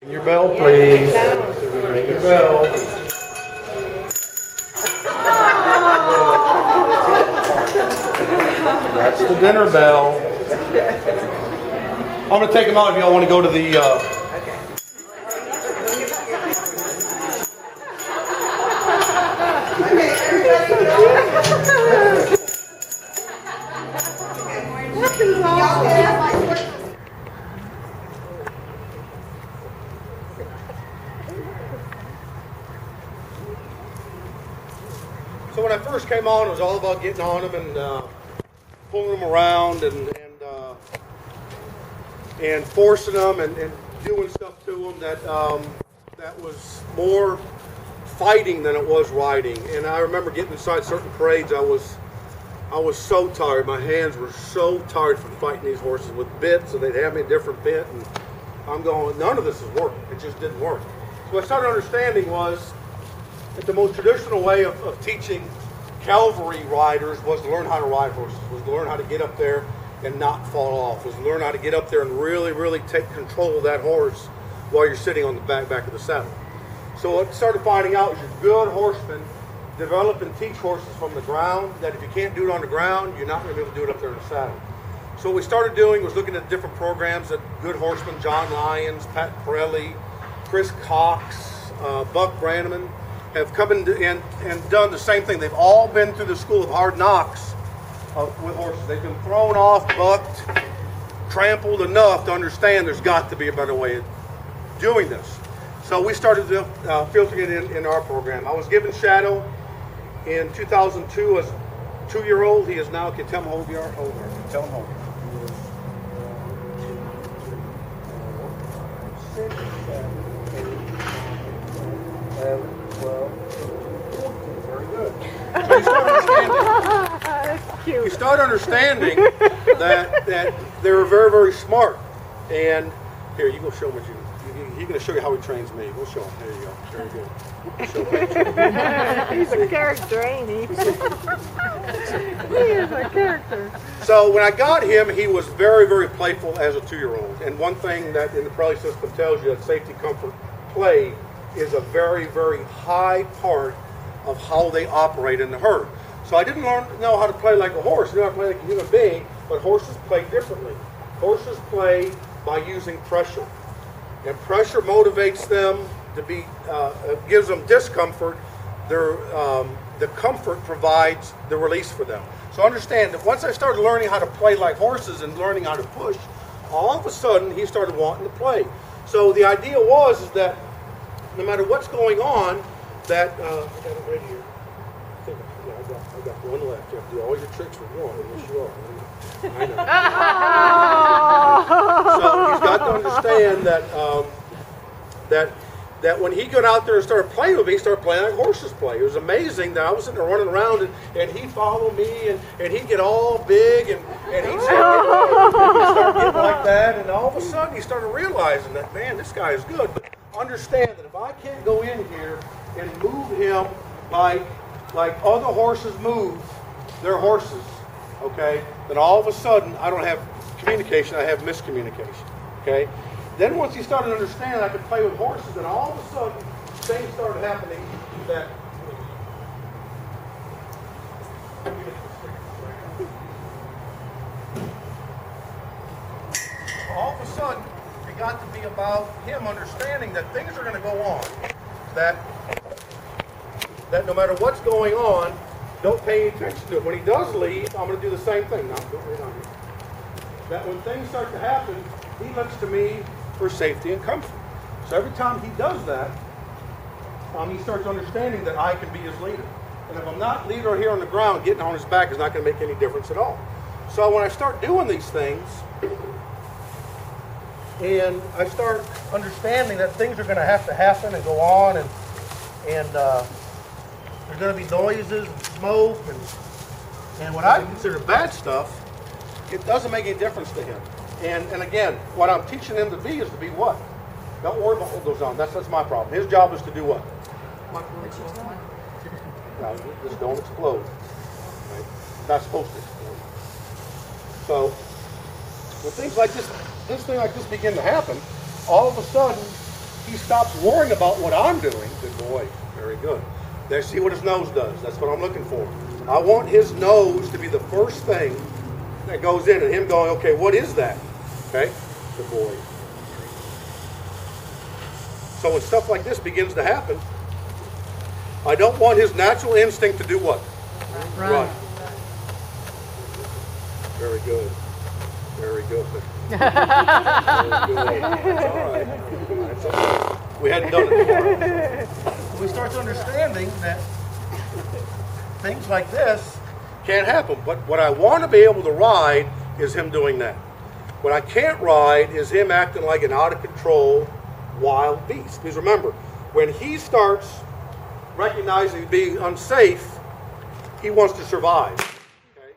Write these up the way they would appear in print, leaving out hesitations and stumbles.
Ring your bell, please. Ring your bell. That's the dinner bell. I'm going to take them out if y'all want to go to the... So when I first came on, it was all about getting on them and pulling them around and forcing them and doing stuff to them that was more fighting than it was riding. And I remember getting inside certain parades, I was so tired. My hands were so tired from fighting these horses with bits, so they'd have me a different bit, and I'm going, none of this is working. It just didn't work. So what I started understanding was that the most traditional way of teaching cavalry riders was to learn how to ride horses, was to learn how to get up there and not fall off, was to learn how to get up there and really, really take control of that horse while you're sitting on the back of the saddle. So what I started finding out is you're good horsemen develop and teach horses from the ground, that if you can't do it on the ground, you're not going to be able to do it up there in the saddle. So what we started doing was looking at different programs that good horsemen, John Lyons, Pat Pirelli, Chris Cox, Buck Brannaman, have come in and done the same thing. They've all been through the school of hard knocks with horses. They've been thrown off, bucked, trampled enough to understand there's got to be a better way of doing this. So we started filtering it in our program. I was given Shadow in 2002 as a 2-year-old. He is now, can you tell him how old you are? Tell him how old you are. 6, 7, 8, 9, 10, 11, 12, 14. Very good. So you start understanding that they're very, very smart. And here, you go show them what you. He's going to show you how he trains me. We'll show him. There you go. Very good. He's a character, ain't he? He is a character. So when I got him, he was very, very playful as a 2-year-old. And one thing that in the Pirelli system tells you that safety, comfort, play is a very, very high part of how they operate in the herd. So I didn't know how to play like a horse. I knew how to play like a human being, but horses play differently. Horses play by using pressure. And pressure motivates them to be, gives them discomfort. The comfort provides the release for them. So understand that once I started learning how to play like horses and learning how to push, all of a sudden he started wanting to play. So the idea is that no matter what's going on, that I got it right here. I got one left. You have to do all your tricks with one, unless you are. I know. So he's got to understand that when he got out there and started playing with me, he started playing like horses play. It was amazing that I was sitting there running around and he'd follow me and he'd get all big and he'd start getting like that, and all of a sudden he started realizing that, man, this guy is good. But understand that if I can't go in here and move him like other horses move their horses, okay, then all of a sudden I don't have communication, I have miscommunication, okay? Then once he started to understand I could play with horses, then all of a sudden things started happening that all of a sudden it got to be about him understanding that things are going to go on, that no matter what's going on, don't pay any attention to it. When he does leave, I'm going to do the same thing. Now, don't wait on me. That when things start to happen, he looks to me for safety and comfort. So every time he does that, he starts understanding that I can be his leader. And if I'm not leader here on the ground, getting on his back is not going to make any difference at all. So when I start doing these things, and I start understanding that things are going to have to happen and go on, and there's going to be noises and smoke and what I consider bad stuff, it doesn't make any difference to him. And again, what I'm teaching him to be is to be what? Don't worry about what goes on. That's my problem. His job is to do what? No, just don't explode. Right? Not supposed to explode. So when things like this thing like this begin to happen, all of a sudden he stops worrying about what I'm doing. Good boy. Very good. There, see what his nose does. That's what I'm looking for. I want his nose to be the first thing that goes in, and him going, okay, what is that? Okay? Good boy. So when stuff like this begins to happen, I don't want his natural instinct to do what? Run. Very good. Very good. Very good. That's all right. We hadn't done it before. We start to understanding that things like this can't happen. But what I want to be able to ride is him doing that. What I can't ride is him acting like an out of control wild beast. Because remember, when he starts recognizing being unsafe, he wants to survive. Okay?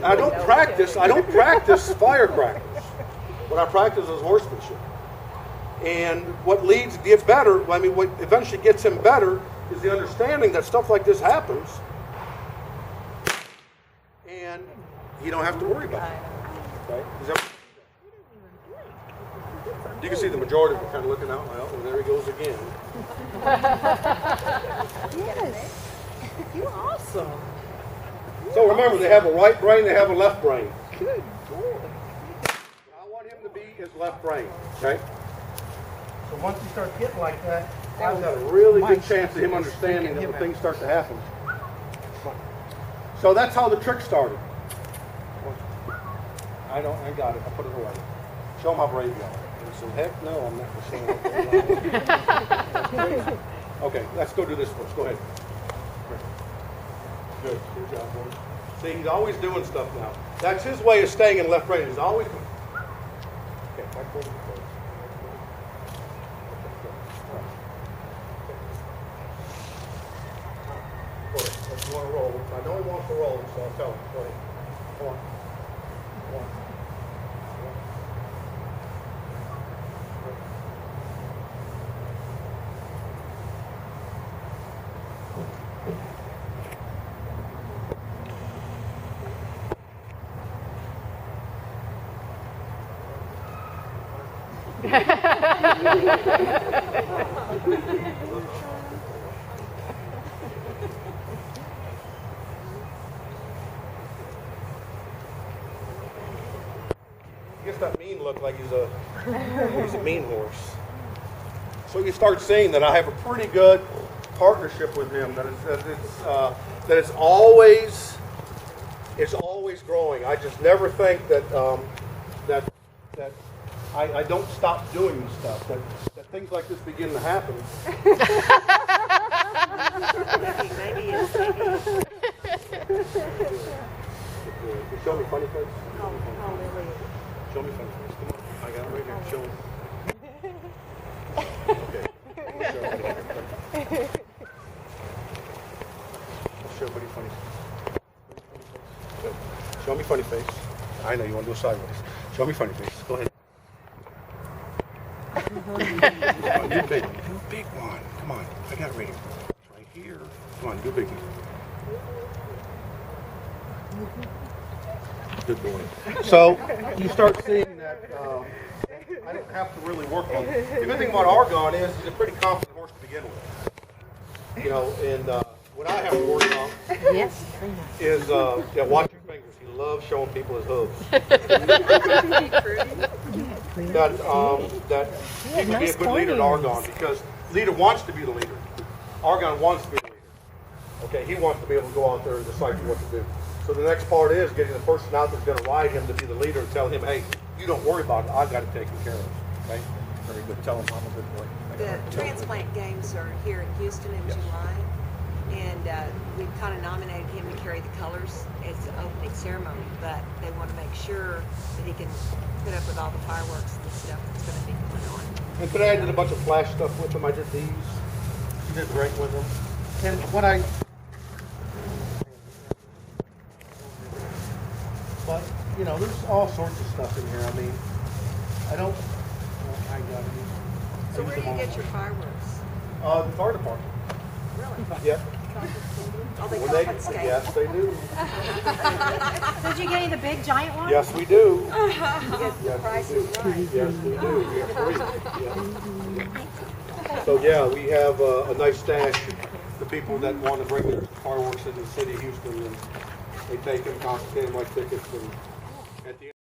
I don't practice firecrackers. What I practice is horsemanship. And what leads to get better, I mean, what eventually gets him better is the understanding that stuff like this happens and you don't have to worry about it. Okay? You can see the majority of them kind of looking out, well, and there he goes again. Yes. You're awesome. So remember, they have a right brain, they have a left brain. Good boy. I want him to be his left brain, okay? So once he starts getting like that, I've got a really good chance of him understanding that when things start to happen. So that's how the trick started. I got it. I put it away. Show him how brave you are. And he said, heck no, I'm not going to show him. Okay, let's go do this first. Go ahead. Good. Good job, boy. See, he's always doing stuff now. That's his way of staying in left brain. He's always going. Okay, back forward. If you want to roll, I know he wants to roll, so I'll tell him. Go ahead. Come on. Come on. Gets that mean look like he's a mean horse. So you start seeing that I have a pretty good partnership with him. That it's always growing. I just never think that that I don't stop doing stuff. That things like this begin to happen. Maybe Show me funny face. Lily. Show me funny face. Come on. I got it right here. Show me. Okay. Show everybody funny face. Good. Show me funny face. I know you want to do it sideways. Show me funny face. Go ahead. Come on, do big. Do big one. Come on. I got it right here. It's right here. Come on, do big one. Good boy. So you start seeing that I don't have to really work on it. The good thing about Argon is he's a pretty confident horse to begin with. You know, and what I have to work on is watch your fingers. He loves showing people his hooves. That he can be a good leader in Argon because leader wants to be the leader. Argon wants to be the leader. Okay, he wants to be able to go out there and decipher what to do. So the next part is getting the person out that's going to ride him to be the leader and tell him, hey, you don't worry about it. I've got it taken care of. Okay? Very good. Tell him I'm a good boy. The transplant games are here in Houston in July, and we've kind of nominated him to carry the colors as the opening ceremony, but they want to make sure that he can put up with all the fireworks and stuff that's going to be going on. And today I did a bunch of flash stuff with him. I did these. He did great with them. And what But, you know, there's all sorts of stuff in here. I mean, I got it. So where do you get your fireworks? The fire department. Really? Yeah. Oh, they When confiscate. yes, they do. Did you get any of the big giant ones? Yes, we do. Yes, the Yes, price we do. is right. Yes, we do. We have three. Yeah. So yeah, we have a nice stash. The people that want to bring their fireworks into the city of Houston, and they take them, confiscate them like tickets, and at the end.